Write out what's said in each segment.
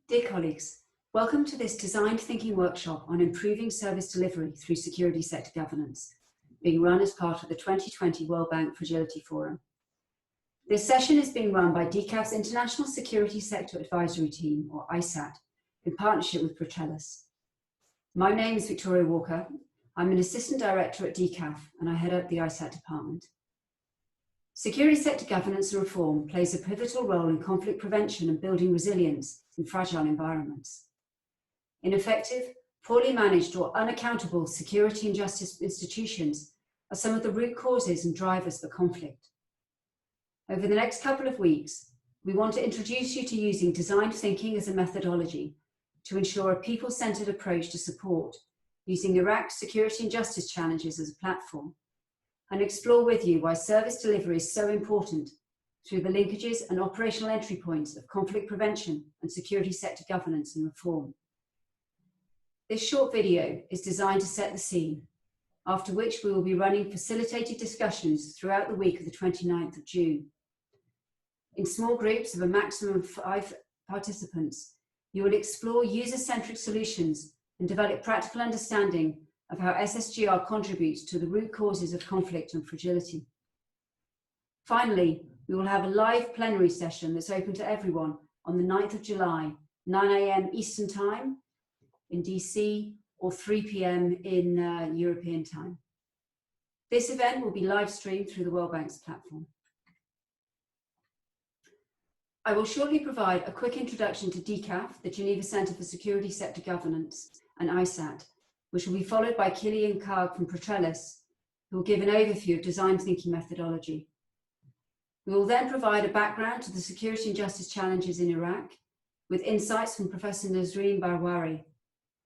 Dear colleagues, welcome to this Design Thinking workshop on improving service delivery through security sector governance, being run as part of the 2020 World Bank Fragility Forum. This session is being run by DCAF's International Security Sector Advisory Team, or ISAT, in partnership with Protelis. My name is Victoria Walker. I'm an Assistant Director at DCAF and I head up the ISAT department. Security sector governance and reform plays a pivotal role in conflict prevention and building resilience in fragile environments. Ineffective, poorly managed or unaccountable security and justice institutions are some of the root causes and drivers for conflict. Over the next couple of weeks, we want to introduce you to using design thinking as a methodology to ensure a people-centered approach to support, using Iraq's security and justice challenges as a platform, and explore with you why service delivery is so important through the linkages and operational entry points of conflict prevention and security sector governance and reform. This short video is designed to set the scene, after which we will be running facilitated discussions throughout the week of the 29th of June. In small groups of a maximum of 5 participants, you will explore user-centric solutions and develop practical understanding of how SSGR contributes to the root causes of conflict and fragility. Finally, we will have a live plenary session that's open to everyone on the 9th of July, 9 AM Eastern Time in DC or 3 PM in European time. This event will be live streamed through the World Bank's platform. I will shortly provide a quick introduction to DCAF, the Geneva Centre for Security Sector Governance, and ISAT, which will be followed by Killian Karg from Protelis, who will give an overview of design thinking methodology. We will then provide a background to the security and justice challenges in Iraq, with insights from Professor Nazreen Barwari,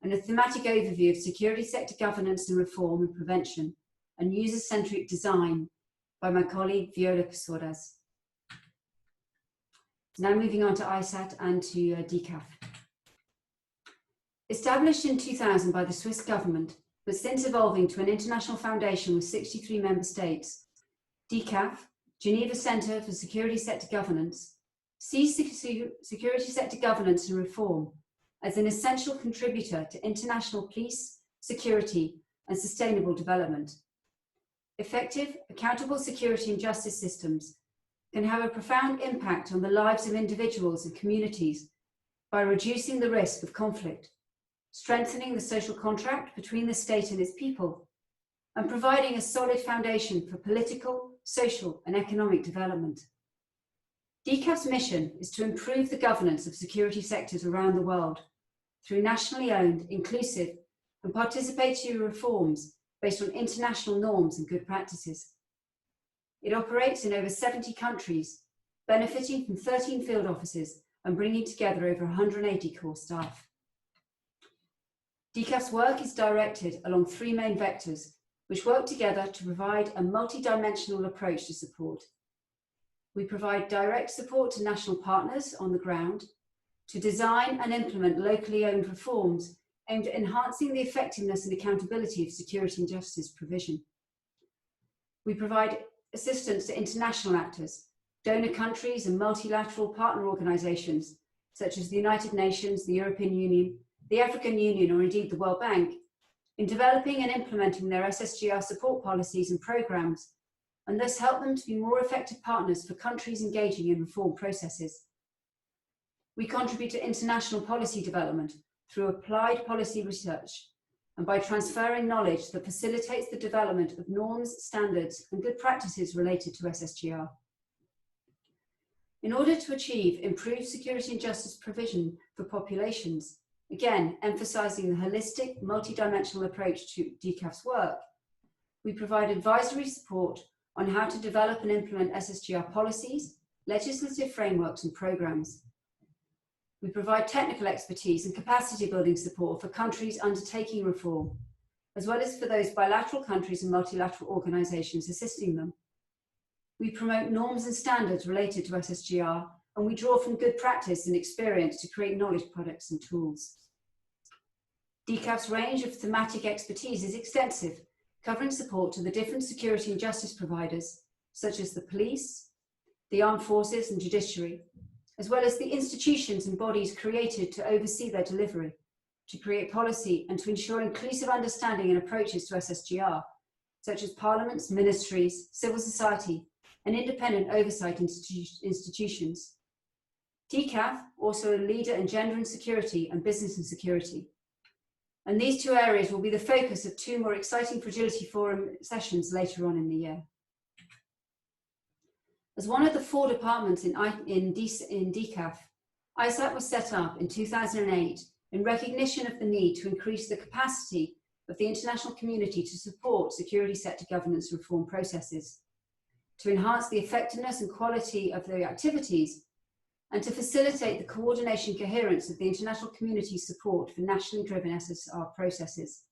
and a thematic overview of security sector governance and reform and prevention, and user-centric design by my colleague Viola Casoras. Now moving on to ISAT and to DCAF. Established in 2000 by the Swiss government, but since evolving to an international foundation with 63 member states, DCAF, Geneva Centre for Security Sector Governance, sees security sector governance and reform as an essential contributor to international peace, security, and sustainable development. Effective, accountable security and justice systems can have a profound impact on the lives of individuals and communities by reducing the risk of conflict, strengthening the social contract between the state and its people, and providing a solid foundation for political, social, and economic development. DCAF's mission is to improve the governance of security sectors around the world through nationally owned, inclusive, and participatory reforms based on international norms and good practices. It operates in over 70 countries, benefiting from 13 field offices and bringing together over 180 core staff. DCAF's work is directed along 3 main vectors, which work together to provide a multi-dimensional approach to support. We provide direct support to national partners on the ground to design and implement locally owned reforms aimed at enhancing the effectiveness and accountability of security and justice provision. We provide assistance to international actors, donor countries and multilateral partner organisations such as the United Nations, the European Union, the African Union, or indeed the World Bank, in developing and implementing their SSGR support policies and programmes, and thus help them to be more effective partners for countries engaging in reform processes. We contribute to international policy development through applied policy research and by transferring knowledge that facilitates the development of norms, standards, and good practices related to SSGR. In order to achieve improved security and justice provision for populations, again, emphasising the holistic, multidimensional approach to DCAF's work, we provide advisory support on how to develop and implement SSGR policies, legislative frameworks and programmes. We provide technical expertise and capacity building support for countries undertaking reform, as well as for those bilateral countries and multilateral organisations assisting them. We promote norms and standards related to SSGR, and we draw from good practice and experience to create knowledge products and tools. DCAF's range of thematic expertise is extensive, covering support to the different security and justice providers, such as the police, the armed forces and judiciary, as well as the institutions and bodies created to oversee their delivery, to create policy and to ensure inclusive understanding and approaches to SSGR, such as parliaments, ministries, civil society, and independent oversight institutions. DCAF, also a leader in gender and security and business and security. And these two areas will be the focus of two more exciting Fragility Forum sessions later on in the year. As one of the 4 departments in DCAF, ISAT was set up in 2008 in recognition of the need to increase the capacity of the international community to support security sector governance reform processes, to enhance the effectiveness and quality of their activities, and to facilitate the coordination and coherence of the international community's support for nationally driven SSR processes.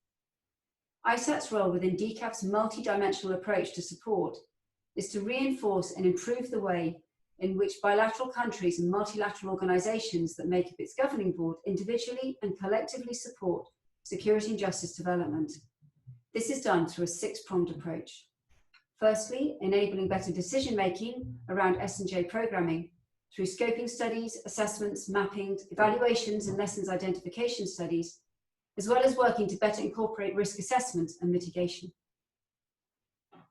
ISAT's role within DCAF's multi-dimensional approach to support is to reinforce and improve the way in which bilateral countries and multilateral organisations that make up its governing board individually and collectively support security and justice development. This is done through a 6-pronged approach. Firstly, enabling better decision-making around S&J programming through scoping studies, assessments, mapping, evaluations and lessons identification studies, as well as working to better incorporate risk assessment and mitigation.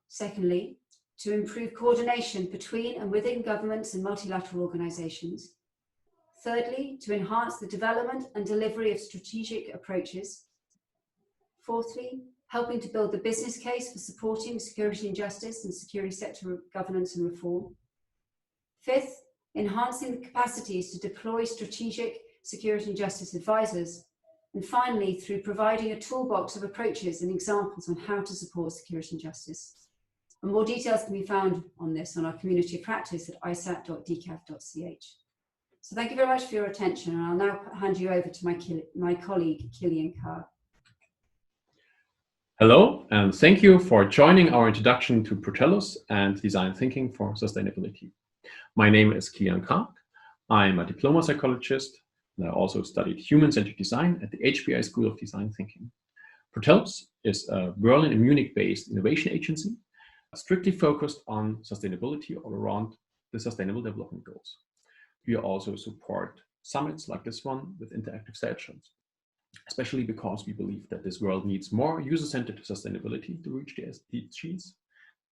Secondly, to improve coordination between and within governments and multilateral organisations. Thirdly, to enhance the development and delivery of strategic approaches. Fourthly, helping to build the business case for supporting security and justice and security sector governance and reform. Fifth, enhancing the capacities to deploy strategic security and justice advisors. And finally, through providing a toolbox of approaches and examples on how to support security and justice. And more details can be found on this on our community of practice at isat.dcaf.ch. So thank you very much for your attention, and I'll now hand you over to my colleague, Kilian Carr. Hello, and thank you for joining our introduction to Protellus and Design Thinking for Sustainability. My name is Kilian Carr. I'm a diploma psychologist, and I also studied human-centered design at the HBI School of Design Thinking. Protellus is a Berlin and Munich-based innovation agency strictly focused on sustainability all around the Sustainable Development Goals. We also support summits like this one with interactive sessions, especially because we believe that this world needs more user-centered sustainability to reach the SDGs.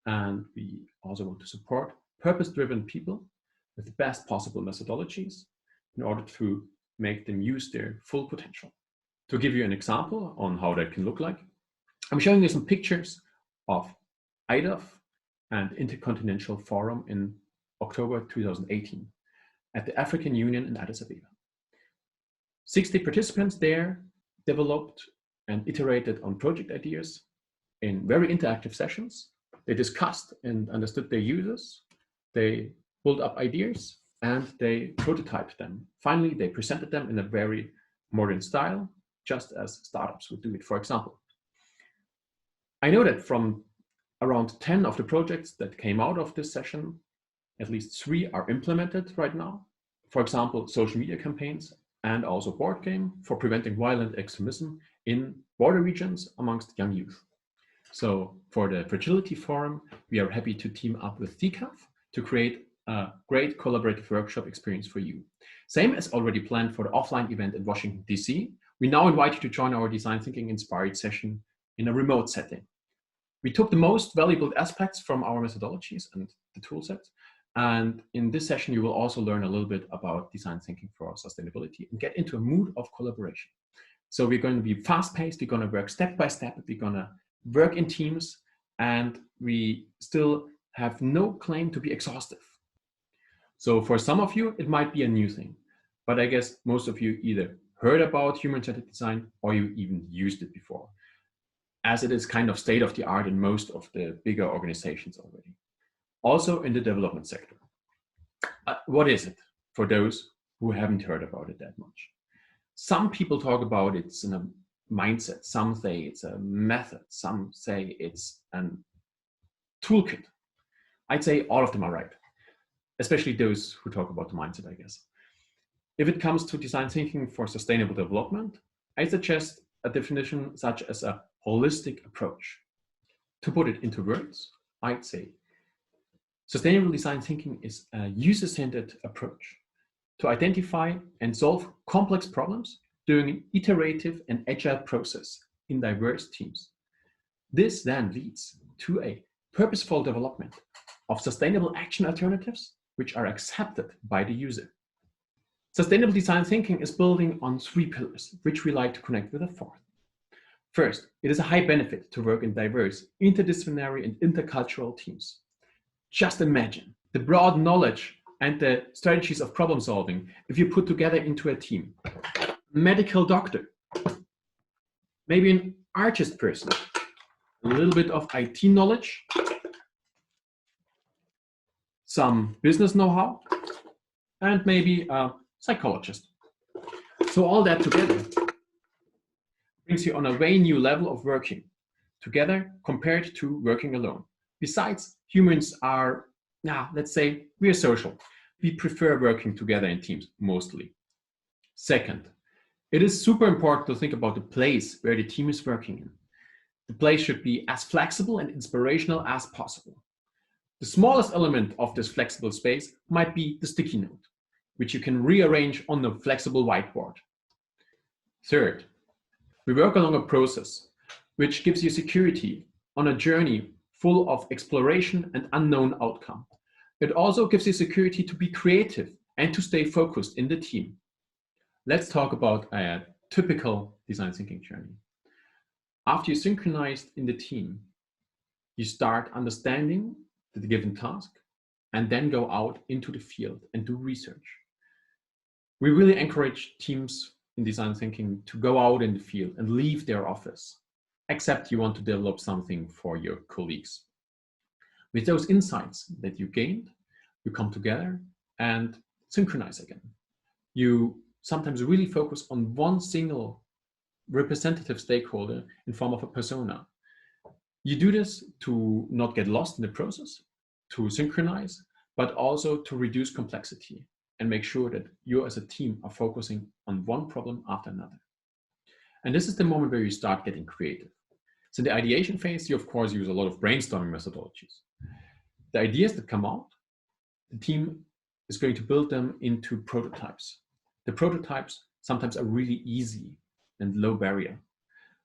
And we also want to support purpose-driven people with the best possible methodologies in order to make them use their full potential. To give you an example on how that can look like, I'm showing you some pictures of IDAF and Intercontinental Forum in October 2018 at the African Union in Addis Ababa. 60 participants there developed and iterated on project ideas in very interactive sessions. They discussed and understood their users, they pulled up ideas, and they prototyped them. Finally, they presented them in a very modern style, just as startups would do it, for example. I know that from around 10 of the projects that came out of this session, at least 3 are implemented right now. For example, social media campaigns and also board game for preventing violent extremism in border regions amongst young youth. So for the Fragility Forum, we are happy to team up with DCAF to create a great collaborative workshop experience for you. Same as already planned for the offline event in Washington, DC, we now invite you to join our Design Thinking Inspired session in a remote setting. We took the most valuable aspects from our methodologies and the toolsets. And in this session, you will also learn a little bit about design thinking for sustainability and get into a mood of collaboration. So we're going to be fast-paced, we're going to work step by step, we're going to work in teams, and we still have no claim to be exhaustive. So for some of you, it might be a new thing, but I guess most of you either heard about human-centered design or you even used it before, as it is kind of state of the art in most of the bigger organizations already. Also in the development sector. What is it for those who haven't heard about it that much? Some people talk about it's in a mindset, some say it's a method, some say it's a toolkit. I'd say all of them are right, especially those who talk about the mindset, I guess. If it comes to design thinking for sustainable development, I suggest a definition such as a holistic approach. To put it into words, I'd say sustainable design thinking is a user-centered approach to identify and solve complex problems during an iterative and agile process in diverse teams. This then leads to a purposeful development of sustainable action alternatives which are accepted by the user. Sustainable design thinking is building on 3 pillars, which we like to connect with a 4th. First, it is a high benefit to work in diverse, interdisciplinary and intercultural teams. Just imagine the broad knowledge and the strategies of problem solving if you put together into a team. A medical doctor, maybe an artist person, a little bit of IT knowledge, some business know-how, and maybe a psychologist. So all that together brings you on a way new level of working together compared to working alone. Besides, humans are, let's say, we are social. We prefer working together in teams mostly. Second, it is super important to think about the place where the team is working in. The place should be as flexible and inspirational as possible. The smallest element of this flexible space might be the sticky note, which you can rearrange on the flexible whiteboard. Third, we work along a process which gives you security on a journey full of exploration and unknown outcome. It also gives you security to be creative and to stay focused in the team. Let's talk about a typical design thinking journey. After you synchronized in the team, you start understanding the given task and then go out into the field and do research. We really encourage teams in design thinking to go out in the field and leave their office, except you want to develop something for your colleagues. With those insights that you gained, you come together and synchronize again. You sometimes really focus on one single representative stakeholder in form of a persona. You do this to not get lost in the process, to synchronize, but also to reduce complexity and make sure that you as a team are focusing on one problem after another. And this is the moment where you start getting creative. So in the ideation phase, you of course use a lot of brainstorming methodologies. The ideas that come out, the team is going to build them into prototypes. The prototypes sometimes are really easy and low barrier.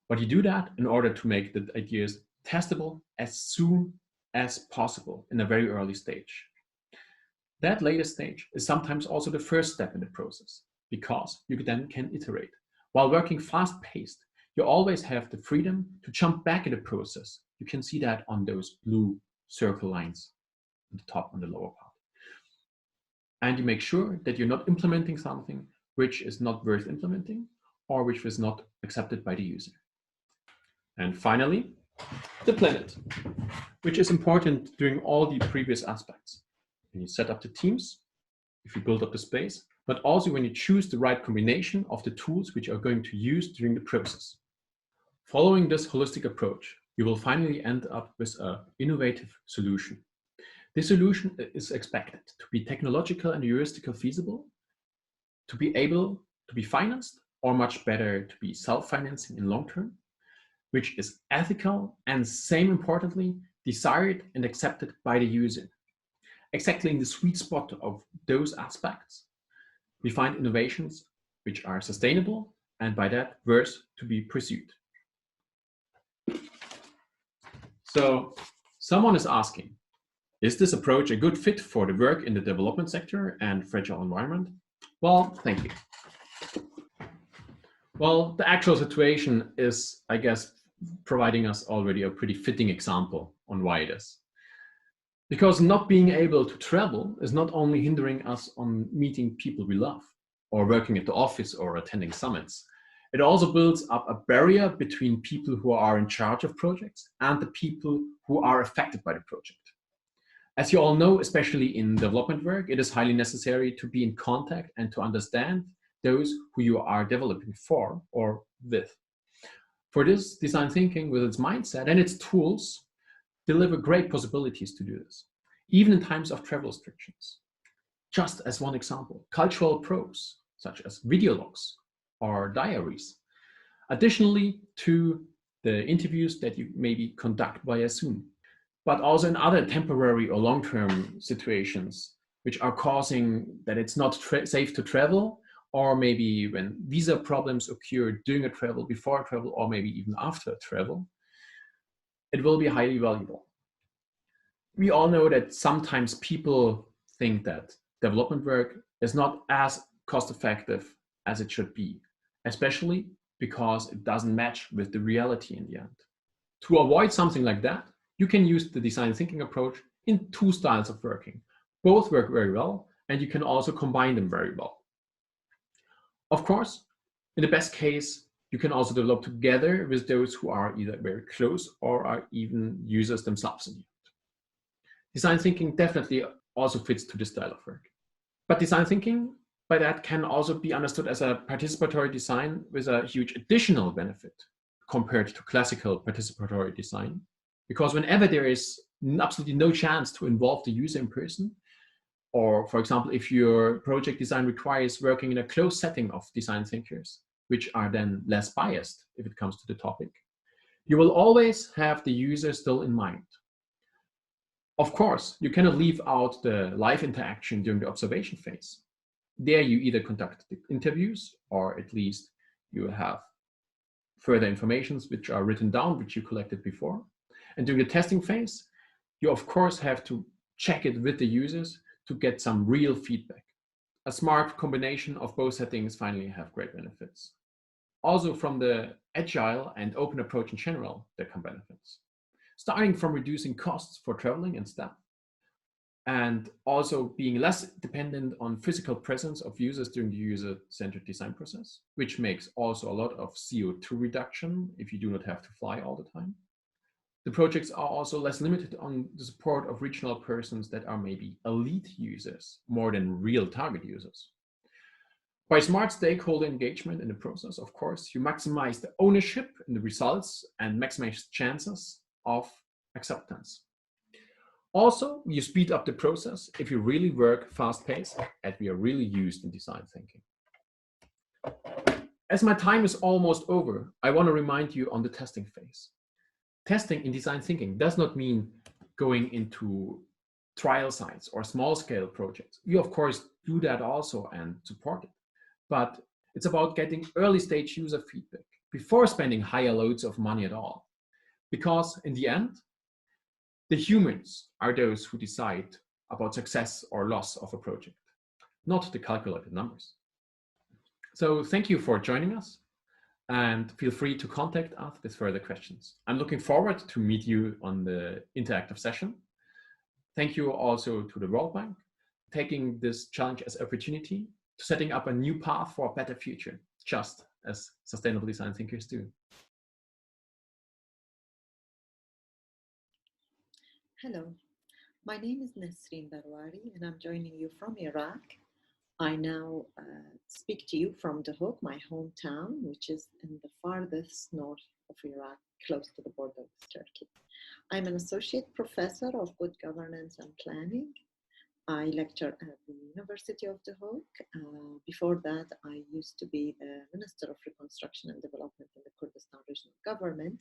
But you do that in order to make the ideas testable as soon as possible in a very early stage. That later stage is sometimes also the first step in the process, because you then can iterate. While working fast-paced, you always have the freedom to jump back in the process. You can see that on those blue circle lines on the top and the lower part. And you make sure that you're not implementing something which is not worth implementing or which was not accepted by the user. And finally, the planet, which is important during all the previous aspects. When you set up the teams, if you build up the space, but also when you choose the right combination of the tools which you are going to use during the process. Following this holistic approach, you will finally end up with an innovative solution. This solution is expected to be technological and heuristically feasible, to be able to be financed, or much better, to be self-financing in long term, which is ethical and, same importantly, desired and accepted by the user. Exactly in the sweet spot of those aspects, we find innovations which are sustainable and by that worth to be pursued. So someone is asking, is this approach a good fit for the work in the development sector and fragile environment? Well, thank you. Well, the actual situation is, I guess, providing us already a pretty fitting example on why it is. Because not being able to travel is not only hindering us on meeting people we love, or working at the office or attending summits, it also builds up a barrier between people who are in charge of projects and the people who are affected by the project. As you all know, especially in development work, it is highly necessary to be in contact and to understand those who you are developing for or with. For this, design thinking with its mindset and its tools deliver great possibilities to do this, even in times of travel restrictions. Just as one example, cultural probes, such as video logs or diaries. Additionally to the interviews that you maybe conduct via Zoom, but also in other temporary or long-term situations, which are causing that it's not safe to travel, or maybe when visa problems occur during a travel, before a travel, or maybe even after a travel, it will be highly valuable. We all know that sometimes people think that development work is not as cost effective as it should be, especially because it doesn't match with the reality in the end. To avoid something like that, you can use the design thinking approach in two styles of working. Both work very well, and you can also combine them very well. Of course, in the best case, you can also develop together with those who are either very close or are even users themselves in the end. Design thinking definitely also fits to this style of work. But design thinking, by that, can also be understood as a participatory design with a huge additional benefit compared to classical participatory design. Because whenever there is absolutely no chance to involve the user in person, or for example, if your project design requires working in a closed setting of design thinkers, which are then less biased if it comes to the topic, you will always have the user still in mind. Of course, you cannot leave out the live interaction during the observation phase. There you either conduct the interviews, or at least you have further informations which are written down, which you collected before. And during the testing phase, you of course have to check it with the users to get some real feedback. A smart combination of both settings finally have great benefits. Also from the agile and open approach in general, there come benefits. Starting from reducing costs for traveling and staff, and also being less dependent on physical presence of users during the user-centered design process, which makes also a lot of CO2 reduction if you do not have to fly all the time. The projects are also less limited on the support of regional persons that are maybe elite users more than real target users. By smart stakeholder engagement in the process, of course, you maximize the ownership in the results and maximize chances of acceptance. Also, you speed up the process if you really work fast-paced, as we are really used in design thinking. As my time is almost over, I want to remind you on the testing phase. Testing in design thinking does not mean going into trial sites or small-scale projects. You, of course, do that also and support it. But it's about getting early-stage user feedback before spending higher loads of money at all. Because in the end, the humans are those who decide about success or loss of a project, not the calculated numbers. So thank you for joining us, and feel free to contact us with further questions. I'm looking forward to meet you on the interactive session. Thank you also to the World Bank, taking this challenge as opportunity to setting up a new path for a better future, just as sustainable design thinkers do. Hello, my name is Nasreen Barwari and I'm joining you from Iraq. I now speak to you from Dahok, my hometown, which is in the farthest north of Iraq, close to the border with Turkey. I'm an associate professor of good governance and planning. I lecture at the University of Dahok. Before that, I used to be the Minister of Reconstruction and Development in the Kurdistan Regional Government.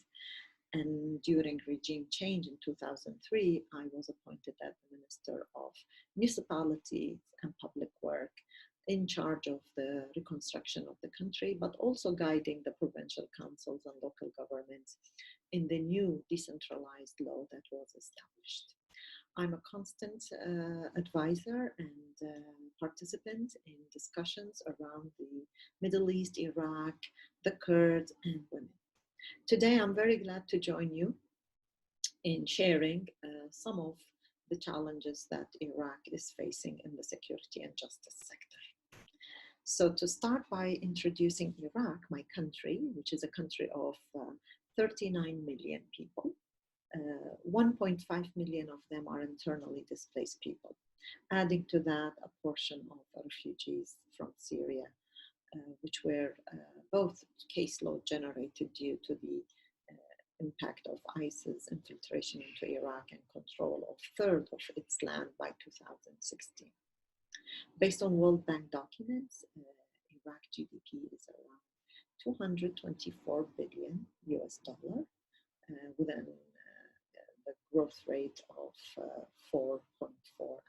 And during regime change in 2003, I was appointed as the Minister of Municipalities and Public Work, in charge of the reconstruction of the country, but also guiding the provincial councils and local governments in the new decentralized law that was established. I'm a constant advisor and participant in discussions around the Middle East, Iraq, the Kurds, and women. Today, I'm very glad to join you in sharing some of the challenges that Iraq is facing in the security and justice sector. So to start by introducing Iraq, my country, which is a country of 39 million people, 1.5 million of them are internally displaced people. Adding to that, a portion of refugees from Syria, which were both caseload generated due to the impact of ISIS infiltration into Iraq and control of a third of its land by 2016. Based on World Bank documents, Iraq GDP is around 224 billion US dollar, within a growth rate of 4.4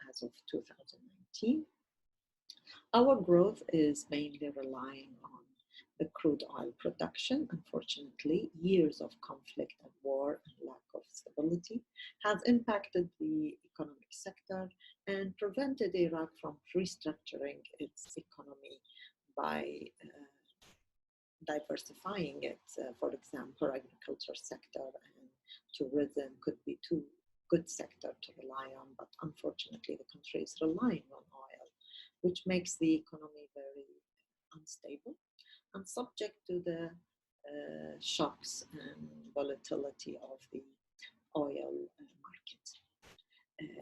as of 2019. Our growth is mainly relying on the crude oil production. Unfortunately, years of conflict and war and lack of stability has impacted the economic sector and prevented Iraq from restructuring its economy by diversifying it. For example, agriculture sector and tourism could be two good sectors to rely on, but unfortunately the country is relying on oil, which makes the economy very unstable and subject to the shocks and volatility of the oil market.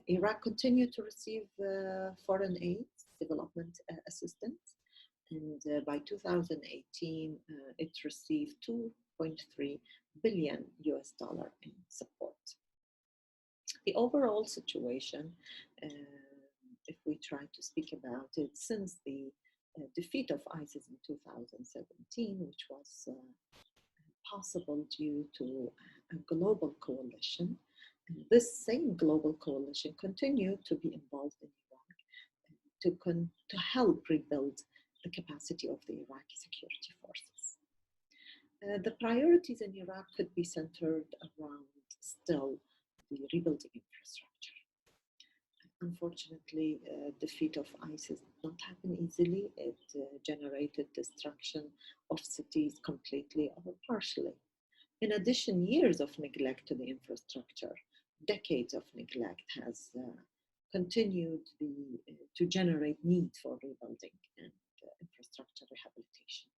Iraq continued to receive foreign aid, development assistance, and by 2018 it received $2.3 billion in support. The overall situation, if we try to speak about it, since the defeat of ISIS in 2017, which was possible due to a global coalition, this same global coalition continued to be involved in Iraq to help rebuild the capacity of the Iraqi security forces. The priorities in Iraq could be centered around still the rebuilding infrastructure. Unfortunately, defeat of ISIS did not happen easily. It generated destruction of cities completely or partially. In addition, years of neglect to the infrastructure, decades of neglect has continued to generate need for rebuilding and infrastructure rehabilitation.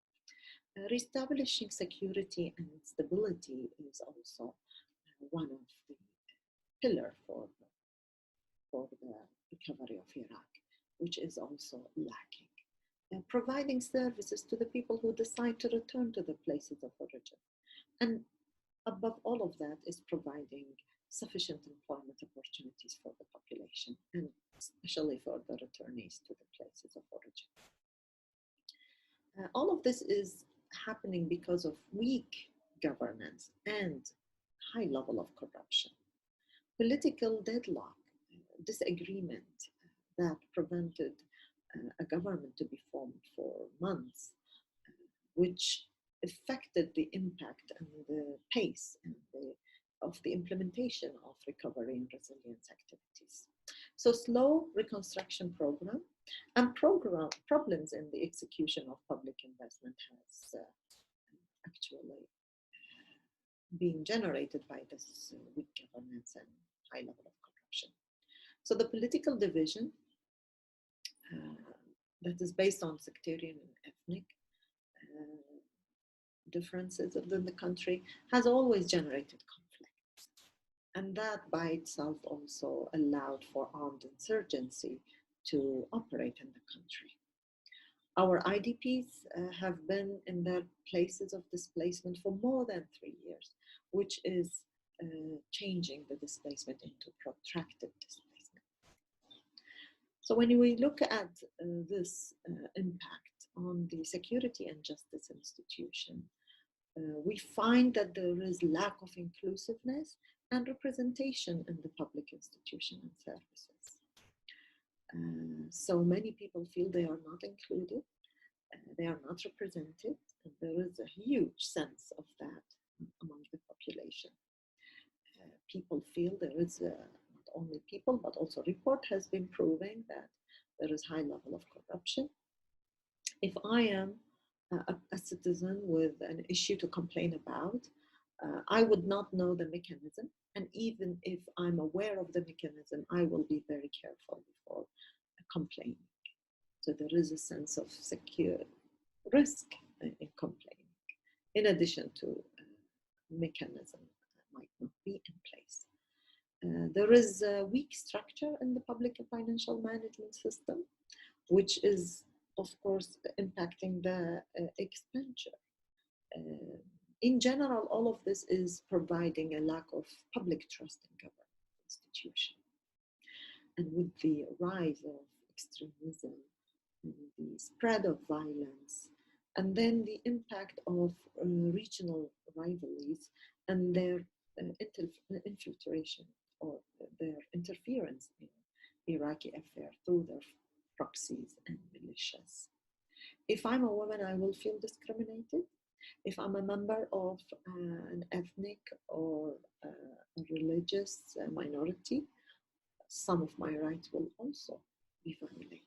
Reestablishing security and stability is also one of the pillars for the recovery of Iraq, which is also lacking. Providing services to the people who decide to return to the places of origin. And above all of that is providing sufficient employment opportunities for the population, and especially for the returnees to the places of origin. All of this is happening because of weak governance and high level of corruption. Political deadlock, disagreement that prevented a government to be formed for months, which affected the impact and the pace and of the implementation of recovery and resilience activities. So slow reconstruction program and problems in the execution of public investment has actually been generated by this weak governance and high level of corruption. So the political division that is based on sectarian and ethnic differences within the country has always generated conflicts. And that by itself also allowed for armed insurgency to operate in the country. Our IDPs have been in their places of displacement for more than 3 years, which is changing the displacement into protracted displacement. So when we look at this impact on the security and justice institution, we find that there is lack of inclusiveness and representation in the public institution and services. So many people feel they are not included, they are not represented, and there is a huge sense of that among the population. People feel there is, not only people, but also report has been proving that there is high level of corruption. If I am a citizen with an issue to complain about, I would not know the mechanism. And even if I'm aware of the mechanism, I will be very careful before complaining. So there is a sense of secure risk in complaining, in addition to mechanism that might not be in place. There is a weak structure in the public and financial management system, which is, of course, impacting the expenditure. In general, all of this is providing a lack of public trust in government institutions. And with the rise of extremism, and the spread of violence, and then the impact of regional rivalries and their infiltration or their interference in Iraqi affairs through their proxies and militias. If I'm a woman, I will feel discriminated. If I'm a member of an ethnic or a religious minority, some of my rights will also be violated.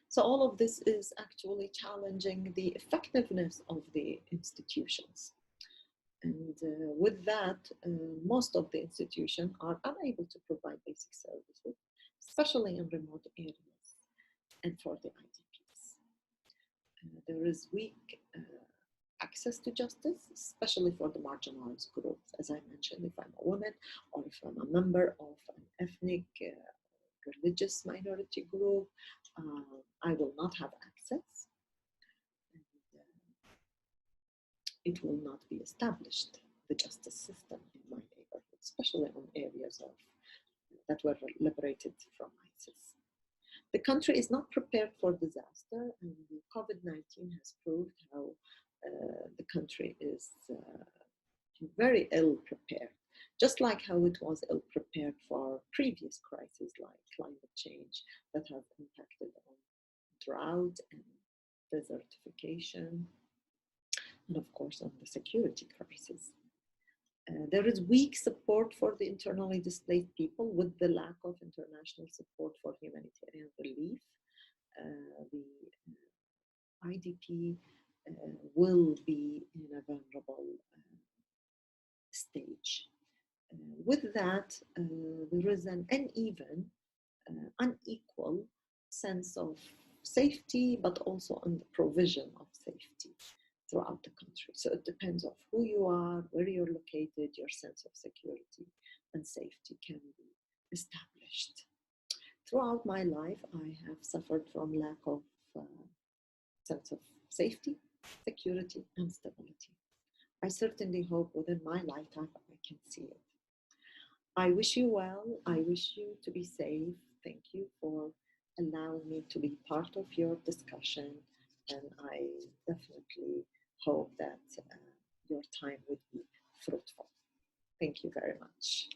So all of this is actually challenging the effectiveness of the institutions. And with that, most of the institutions are unable to provide basic services, especially in remote areas and for the IDPs. There is weak access to justice, especially for the marginalized groups. As I mentioned, if I'm a woman or if I'm a member of an ethnic religious minority group, I will not have access. And, it will not be established, the justice system in my neighborhood, especially on areas that were liberated from ISIS. The country is not prepared for disaster, and COVID-19 has proved how the country is very ill prepared, just like how it was ill prepared for previous crises like climate change that have impacted on drought and desertification, and of course on the security crisis. There is weak support for the internally displaced people with the lack of international support for humanitarian relief. The IDP will be in a vulnerable stage. With that, there is an uneven, unequal sense of safety, but also on the provision of safety throughout the country. So it depends on who you are, where you're located, your sense of security and safety can be established. Throughout my life, I have suffered from lack of sense of safety, security, and stability. I certainly hope within my lifetime I can see it. I wish you well. I wish you to be safe. Thank you for allowing me to be part of your discussion, and I definitely hope that your time would be fruitful. Thank you very much.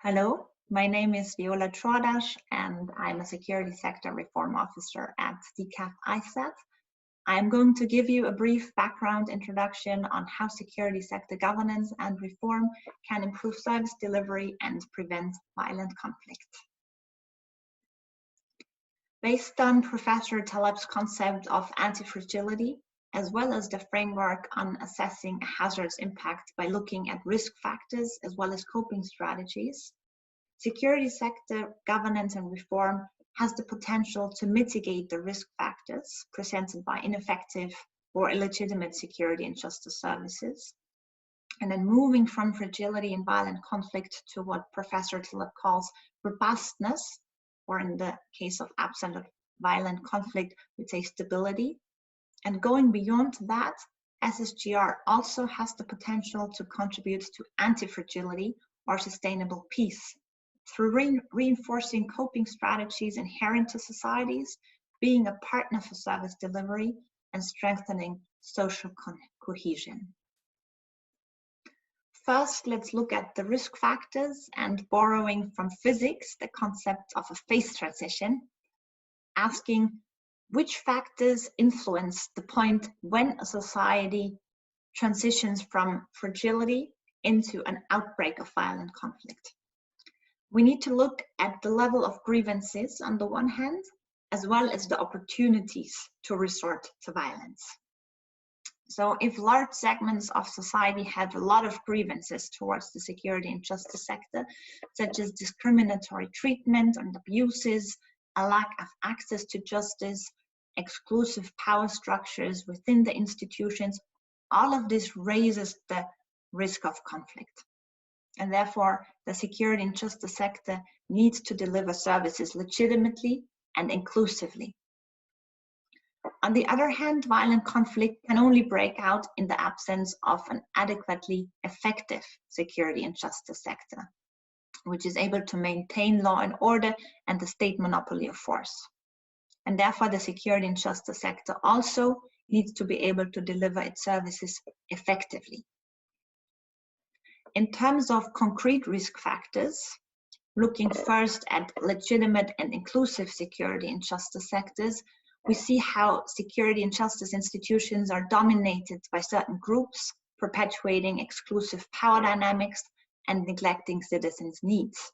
Hello, my name is Viola Trodash, and I'm a Security Sector Reform Officer at DCAF ISAT. I'm going to give you a brief background introduction on how security sector governance and reform can improve service delivery and prevent violent conflict. Based on Professor Taleb's concept of anti-fragility, as well as the framework on assessing a hazard's impact by looking at risk factors as well as coping strategies, security sector governance and reform has the potential to mitigate the risk factors presented by ineffective or illegitimate security and justice services. And then moving from fragility and violent conflict to what Professor Taleb calls robustness, or in the case of absent of violent conflict, we'd say stability. And going beyond that, SSGR also has the potential to contribute to anti-fragility or sustainable peace through reinforcing coping strategies inherent to societies, being a partner for service delivery, and strengthening social cohesion. First, let's look at the risk factors and borrowing from physics, the concept of a phase transition, asking which factors influence the point when a society transitions from fragility into an outbreak of violent conflict. We need to look at the level of grievances on the one hand, as well as the opportunities to resort to violence. So if large segments of society have a lot of grievances towards the security and justice sector, such as discriminatory treatment and abuses, a lack of access to justice, exclusive power structures within the institutions, all of this raises the risk of conflict. And therefore, the security and justice sector needs to deliver services legitimately and inclusively. On the other hand, violent conflict can only break out in the absence of an adequately effective security and justice sector, which is able to maintain law and order and the state monopoly of force. And therefore, the security and justice sector also needs to be able to deliver its services effectively. In terms of concrete risk factors, looking first at legitimate and inclusive security and justice sectors, we see how security and justice institutions are dominated by certain groups, perpetuating exclusive power dynamics and neglecting citizens' needs.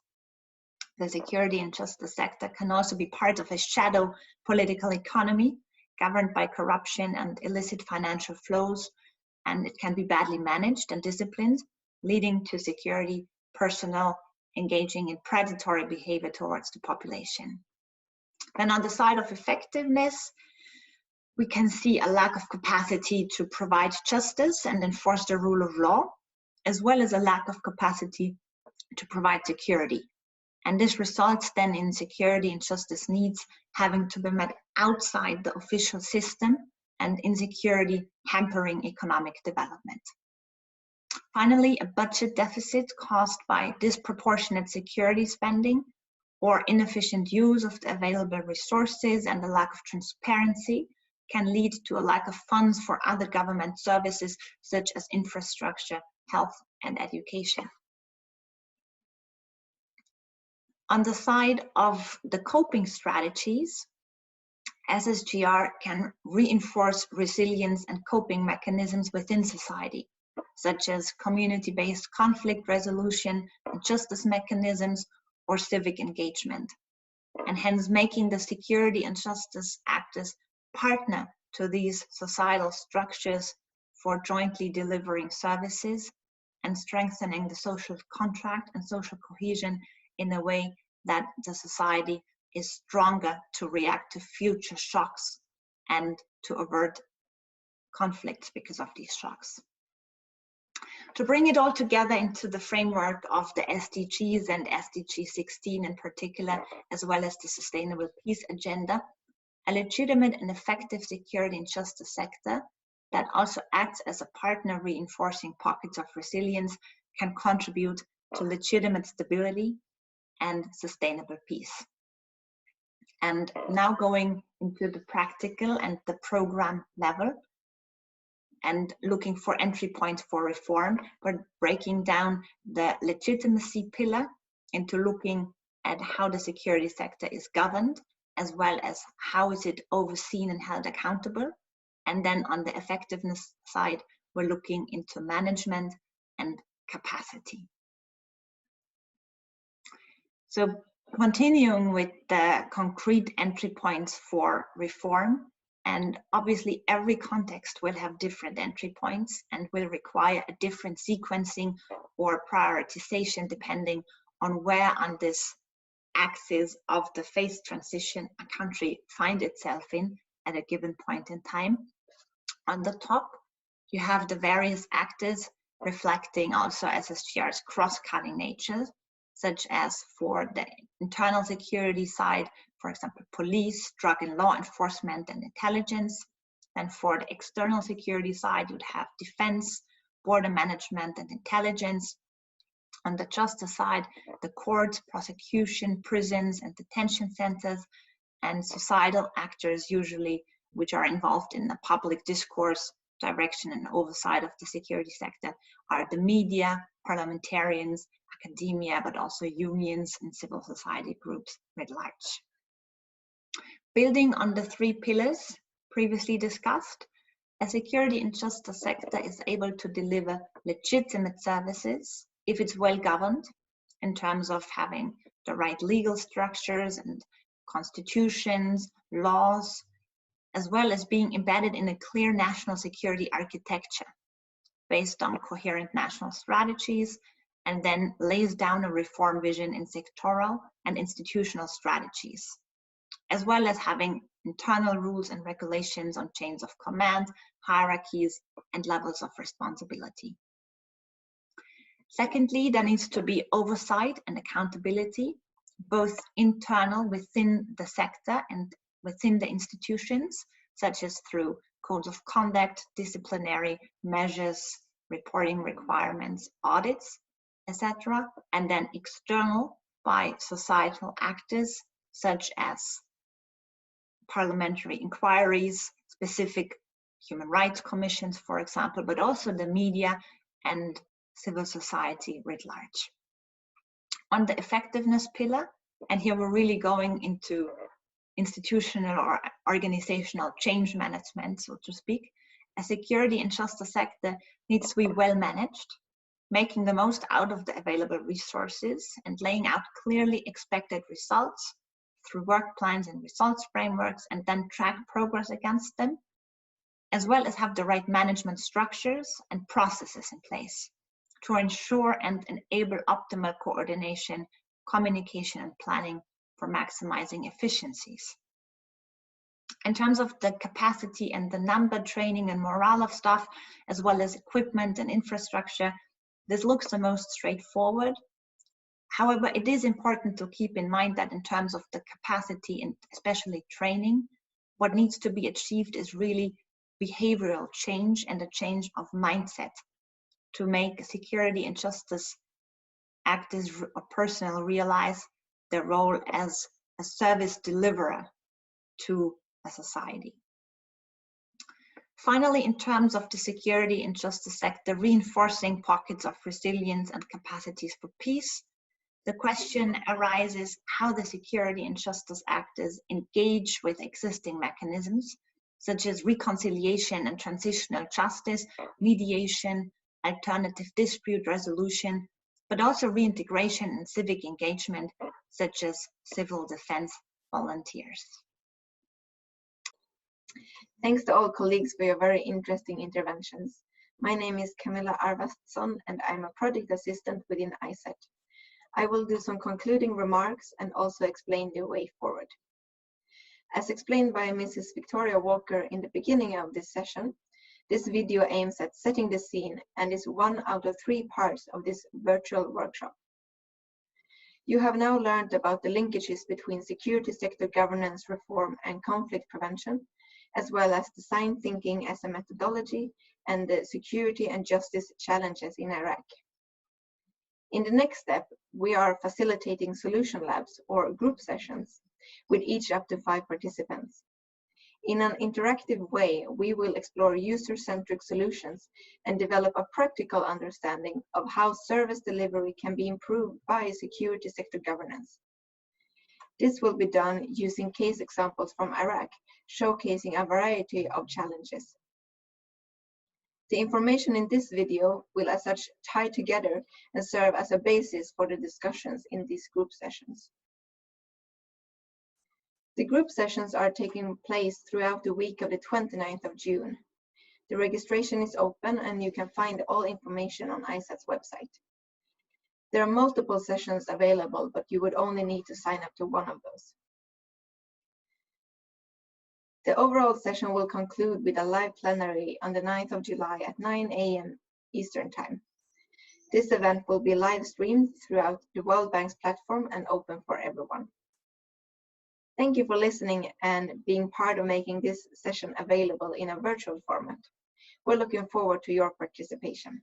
The security and justice sector can also be part of a shadow political economy governed by corruption and illicit financial flows, and it can be badly managed and disciplined, leading to security personnel engaging in predatory behavior towards the population. Then on the side of effectiveness, we can see a lack of capacity to provide justice and enforce the rule of law, as well as a lack of capacity to provide security. And this results then in security and justice needs having to be met outside the official system, and insecurity hampering economic development. Finally, a budget deficit caused by disproportionate security spending or inefficient use of the available resources and a lack of transparency can lead to a lack of funds for other government services such as infrastructure, health, and education. On the side of the coping strategies, SSGR can reinforce resilience and coping mechanisms within society, such as community-based conflict resolution, justice mechanisms, or civic engagement, and hence making the security and justice actors partner to these societal structures for jointly delivering services and strengthening the social contract and social cohesion in a way that the society is stronger to react to future shocks and to avert conflicts because of these shocks. To bring it all together into the framework of the SDGs and SDG 16 in particular, as well as the Sustainable Peace Agenda, a legitimate and effective security and justice sector that also acts as a partner reinforcing pockets of resilience can contribute to legitimate stability and sustainable peace. And now going into the practical and the program level and looking for entry points for reform, we're breaking down the legitimacy pillar into looking at how the security sector is governed, as well as how is it overseen and held accountable. And then on the effectiveness side, we're looking into management and capacity. So continuing with the concrete entry points for reform, and obviously every context will have different entry points and will require a different sequencing or prioritization depending on where on this axis of the phase transition a country finds itself in at a given point in time. On the top, you have the various actors reflecting also SSGR's cross-cutting nature, such as for the internal security side, for example, police, drug and law enforcement, and intelligence. And for the external security side, you'd have defense, border management, and intelligence. On the justice side, the courts, prosecution, prisons, and detention centers, and societal actors usually which are involved in the public discourse, direction, and oversight of the security sector are the media, parliamentarians, academia, but also unions and civil society groups writ large. Building on the three pillars previously discussed, a security and justice sector is able to deliver legitimate services if it's well governed in terms of having the right legal structures and constitutions, laws, as well as being embedded in a clear national security architecture based on coherent national strategies, and then lays down a reform vision in sectoral and institutional strategies, as well as having internal rules and regulations on chains of command, hierarchies, and levels of responsibility. Secondly, there needs to be oversight and accountability, both internal within the sector and within the institutions, such as through codes of conduct, disciplinary measures, reporting requirements, audits, etc. And then external by societal actors, such as parliamentary inquiries, specific human rights commissions, for example, but also the media and civil society writ large. On the effectiveness pillar, and here we're really going into institutional or organizational change management, so to speak, a security and justice sector needs to be well managed, making the most out of the available resources and laying out clearly expected results through work plans and results frameworks, and then track progress against them, as well as have the right management structures and processes in place to ensure and enable optimal coordination, communication, and planning for maximizing efficiencies. In terms of the capacity and the number, training and morale of staff, as well as equipment and infrastructure, this looks the most straightforward. However, it is important to keep in mind that in terms of the capacity and especially training, what needs to be achieved is really behavioral change and a change of mindset to make security and justice actors or personnel realize their role as a service deliverer to a society. Finally, in terms of the security and justice sector, reinforcing pockets of resilience and capacities for peace, the question arises how the security and justice actors engage with existing mechanisms, such as reconciliation and transitional justice, mediation, alternative dispute resolution, but also reintegration and civic engagement, such as civil defense volunteers. Thanks to all colleagues for your very interesting interventions. My name is Camilla Arvatsson and I'm a project assistant within ISET. I will do some concluding remarks and also explain the way forward. As explained by Mrs. Victoria Walker in the beginning of this session, this video aims at setting the scene and is one out of 3 parts of this virtual workshop. You have now learned about the linkages between security sector governance reform and conflict prevention, as well as design thinking as a methodology and the security and justice challenges in Iraq. In the next step, we are facilitating solution labs or group sessions with each up to 5 participants. In an interactive way, we will explore user-centric solutions and develop a practical understanding of how service delivery can be improved by security sector governance. This will be done using case examples from Iraq, showcasing a variety of challenges. The information in this video will as such tie together and serve as a basis for the discussions in these group sessions. The group sessions are taking place throughout the week of the 29th of June. The registration is open and you can find all information on ISET's website. There are multiple sessions available, but you would only need to sign up to one of those. The overall session will conclude with a live plenary on the 9th of July at 9 a.m. Eastern Time. This event will be live streamed throughout the World Bank's platform and open for everyone. Thank you for listening and being part of making this session available in a virtual format. We're looking forward to your participation.